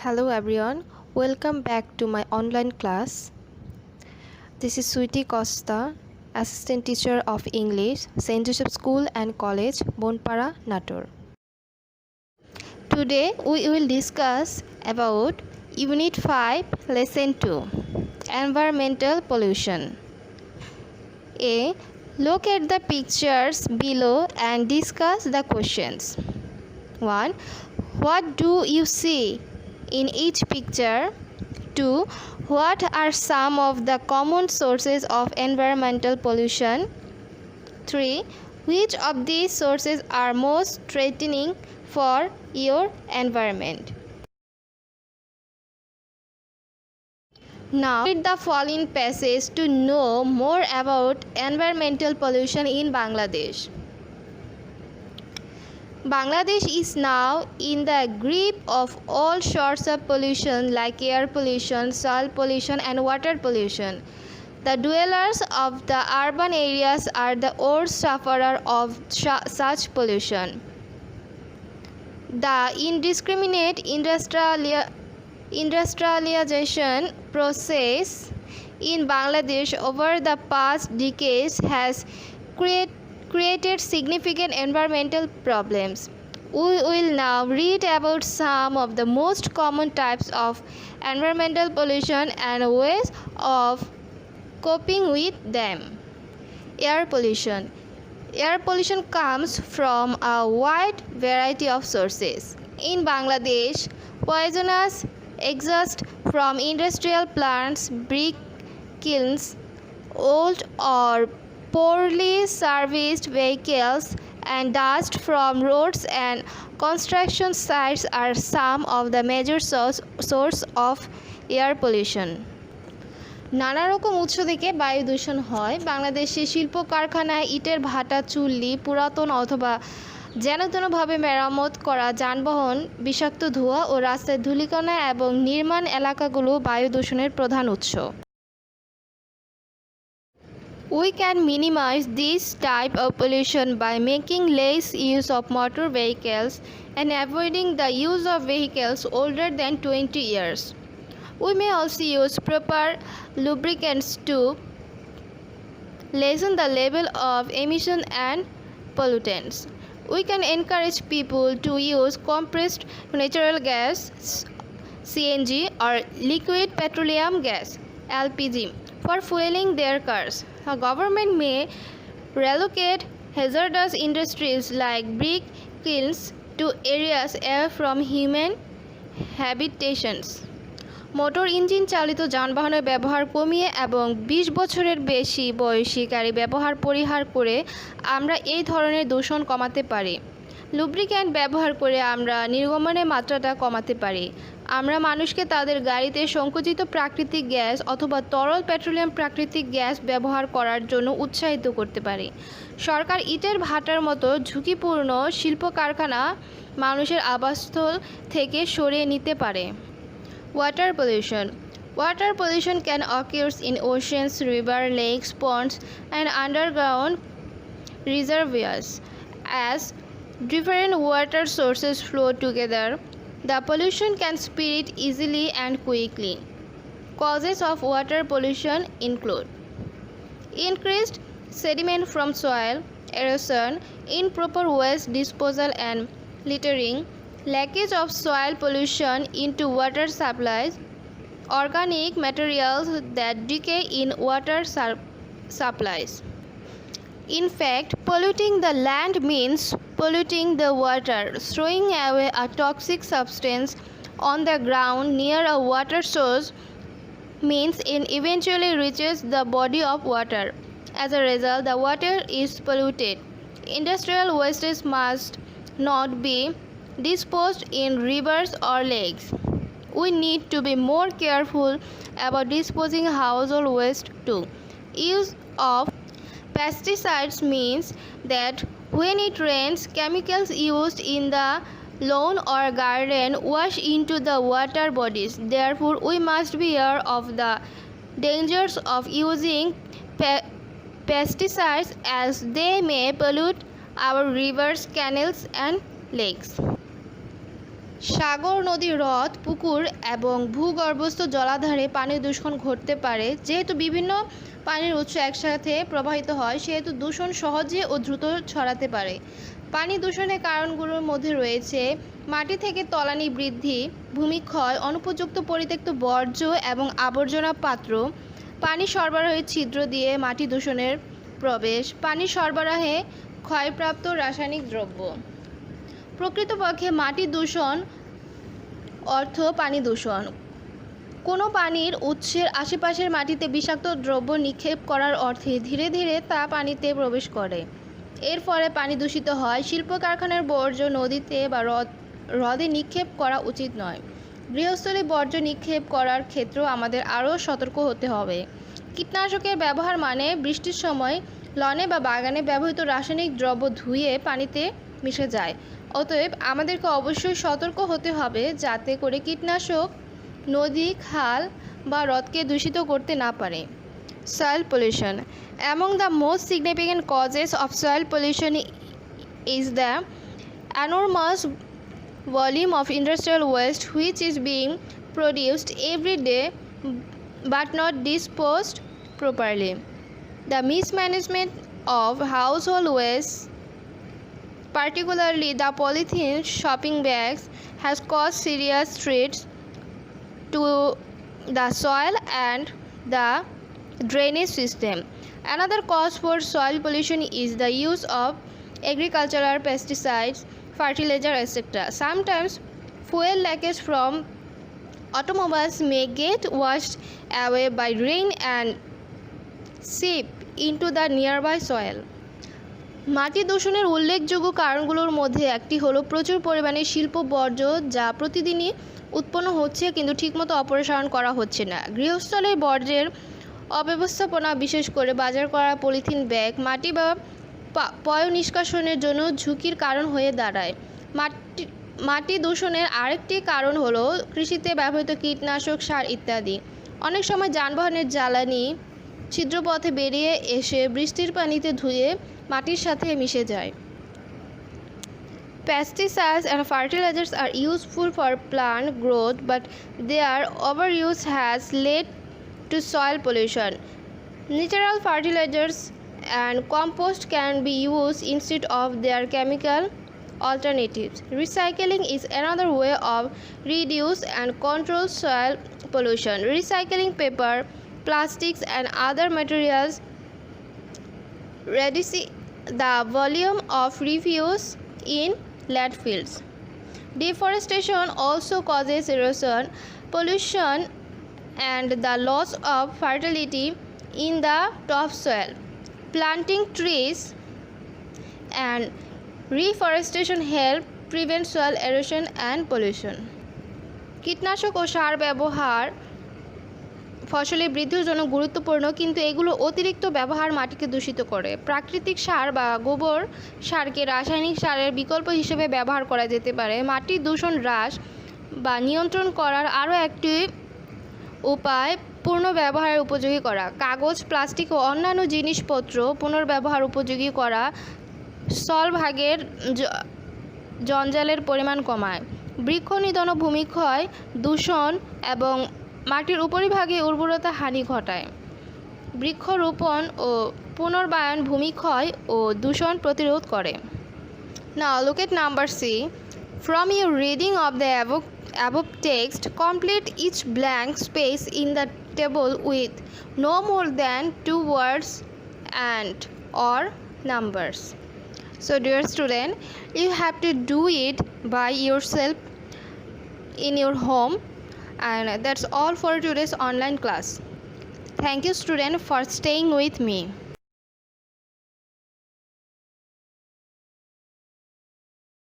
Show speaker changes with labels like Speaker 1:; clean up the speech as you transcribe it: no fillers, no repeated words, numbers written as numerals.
Speaker 1: Hello everyone, welcome back to my online class. This is Sweetie Costa, Assistant Teacher of English, St. Joseph School and College, Bonpara, Natur. Today we will discuss about Unit 5, Lesson 2, Environmental Pollution. A. Look at the pictures below and discuss the questions. 1. What do you see in each picture? 2. What are some of the common sources of environmental pollution? 3. Which of these sources are most threatening for your environment? Now, read the following passage to know more about environmental pollution in Bangladesh. Bangladesh is now in the grip of all sorts of pollution like air pollution, soil pollution and water pollution. The dwellers of the urban areas are the worst sufferer of such pollution. The indiscriminate industrialization process in Bangladesh over the past decades has created significant environmental problems. We will now read about some of the most common types of environmental pollution and ways of coping with them. Air pollution. Air pollution comes from a wide variety of sources. In Bangladesh, poisonous exhaust from industrial plants, brick kilns, old or poorly serviced vehicles, and dust from roads and construction sites are some of the major source of air pollution. নানা রকম উৎস থেকে বায়ু দূষণ হয়। বাংলাদেশে শিল্প কারখানায় ইটের ভাটা, চুল্লি, পুরাতন অথবা যেনতেনভাবে মেরামত করা যানবাহন, বিষাক্ত ধোঁয়া ও রাস্তায় ধূলিকণা এবং নির্মাণ এলাকাগুলো বায়ু দূষণের প্রধান উৎস। We can minimize this type of pollution by making less use of motor vehicles and avoiding the use of vehicles older than 20 years. We may also use proper lubricants to lessen the level of emission and pollutants. We can encourage people to use compressed natural gas, CNG, or liquid petroleum gas, LPG, for fueling their cars. A government may relocate hazardous industries like brick kilns to areas away from human habitations. Motor engine চালিত যানবাহনের ব্যবহার কমিয়ে এবং 20 বছরের বেশি বয়সী গাড়ি ব্যবহার পরিহার করে আমরা এই ধরনের দূষণ কমাতে পারি। লুব্রিক্যান্ট ব্যবহার করে আমরা নির্গমনের মাত্রাটা কমাতে পারি। আমরা মানুষকে তাদের গাড়িতে সংকুচিত প্রাকৃতিক গ্যাস অথবা তরল পেট্রোলিয়াম প্রাকৃতিক গ্যাস ব্যবহার করার জন্য উৎসাহিত করতে পারি। সরকার ইটের ভাটার মতো ঝুঁকিপূর্ণ শিল্প কারখানা মানুষের আবাসস্থল থেকে সরিয়ে নিতে পারে। Water pollution. Water pollution can occur in oceans, rivers, lakes, ponds, and underground reservoirs. As different water sources flow together, the pollution can spread easily and quickly. Causes of water pollution include increased sediment from soil, erosion, improper waste disposal and littering, leakage of soil pollution into water supplies, organic materials that decay in water supplies. In fact, polluting the land means polluting the water. Throwing away a toxic substance on the ground near a water source means it eventually reaches the body of water. As a result, the water is polluted. Industrial wastes must not be disposed in rivers or lakes. We need to be more careful about disposing household waste too. Use of pesticides means that when it rains, chemicals used in the lawn or garden wash into the water bodies. Therefore, we must be aware of the dangers of using pesticides as they may pollute our rivers, canals, and lakes. সাগর, নদী, হ্রদ, পুকুর এবং ভূগর্ভস্থ জলাধারে পানি দূষণ ঘটতে পারে। যেহেতু বিভিন্ন পানির উৎস একসাথে প্রবাহিত হয়, সেহেতু দূষণ সহজে ও দ্রুত ছড়াতে পারে। পানি দূষণের কারণগুলোর মধ্যে রয়েছে মাটি থেকে তলানি বৃদ্ধি, ভূমিক্ষয়, অনুপযুক্ত পরিত্যক্ত বর্জ্য এবং আবর্জনা পাত্র, পানি সরবরাহের ছিদ্র দিয়ে মাটি দূষণের প্রবেশ, পানি সরবরাহে ক্ষয়প্রাপ্ত রাসায়নিক দ্রব্য। প্রকৃতপক্ষে মাটি দূষণ অর্থ পানি দূষণ। কোনো পানির উৎসের আশেপাশের মাটিতে বিষাক্ত দ্রব্য নিক্ষেপ করার অর্থে ধীরে ধীরে তা পানিতে প্রবেশ করে। এর ফলে পানি দূষিত হয়। শিল্প কারখানার বর্জ্য নদীতে বা হ্রদে নিক্ষেপ করা উচিত নয়। গৃহস্থলী বর্জ্য নিক্ষেপ করার ক্ষেত্রেও আমাদের আরও সতর্ক হতে হবে। কীটনাশকের ব্যবহার মানে বৃষ্টির সময় লনে বা বাগানে ব্যবহৃত রাসায়নিক দ্রব্য ধুয়ে পানিতে মিশে যায়। অতএব আমাদেরকে অবশ্যই সতর্ক হতে হবে যাতে করে কীটনাশক নদী, খাল বা হ্রদকে দূষিত করতে না পারে। Soil pollution. Among the most significant causes of soil pollution is the enormous volume of industrial waste which is being produced every day but not disposed properly. The mismanagement of household waste, particularly the polythene shopping bags, has caused serious threats to the soil and the drainage system. Another cause for soil pollution is the use of agricultural pesticides, fertilizer, etc. Sometimes fuel leakage from automobiles may get washed away by rain and seep into the nearby soil. মাটি দূষণের উল্লেখযোগ্য কারণগুলোর মধ্যে একটি হলো প্রচুর পরিমাণে শিল্প বর্জ্য যা প্রতিদিনই উৎপন্ন হচ্ছে কিন্তু ঠিকমতো অপসারণ করা হচ্ছে না। গৃহস্থলের বর্জ্যের অব্যবস্থাপনা, বিশেষ করে বাজার করা পলিথিন ব্যাগ মাটি বা পয় নিষ্কাশনের জন্য ঝুঁকির কারণ হয়ে দাঁড়ায়। মাটি দূষণের আরেকটি কারণ হলো কৃষিতে ব্যবহৃত কীটনাশক, সার ইত্যাদি। অনেক সময় যানবাহনের জ্বালানি ছিদ্রপথে বেরিয়ে এসে বৃষ্টির পানিতে ধুয়ে মাটির সাথে মিশে যায়। Pesticides and fertilizers are useful for plant growth, but their overuse has led to soil pollution. Natural fertilizers and compost can be used instead of their chemical alternatives. Recycling is another way of reduce and control soil pollution. Recycling paper, plastics and other materials reduce the volume of refuse in landfills. Deforestation also causes erosion, pollution and the loss of fertility in the topsoil. Planting trees and reforestation help prevent soil erosion and pollution. কীটনাশক ও সার ব্যবহার ফসলের বৃদ্ধির জন্য গুরুত্বপূর্ণ, কিন্তু এগুলো অতিরিক্ত ব্যবহার মাটিকে দূষিত করে। প্রাকৃতিক সার বা গোবর সারকে রাসায়নিক সারের বিকল্প হিসেবে ব্যবহার করা যেতে পারে। মাটির দূষণ হ্রাস বা নিয়ন্ত্রণ করার আরও একটি উপায় পুনর্ব্যবহারের উপযোগী করা। কাগজ, প্লাস্টিক ও অন্যান্য জিনিসপত্র পুনর্ব্যবহার উপযোগী করা স্থলভাগের জঞ্জালের পরিমাণ কমায়। বৃক্ষ নিধন ও ভূমিক্ষয় দূষণ এবং মাটির উপরিভাগে উর্বরতা হানি ঘটায়। বৃক্ষরোপণ ও পুনর্বায়ন ভূমিক্ষয় ও দূষণ প্রতিরোধ করে। Now look at number C. From your reading of the above text, complete each blank space in the table with no more than 2 words and or numbers. So dear student, you have to do it by yourself in your home, and that's all for today's online class. Thank you student for staying with me.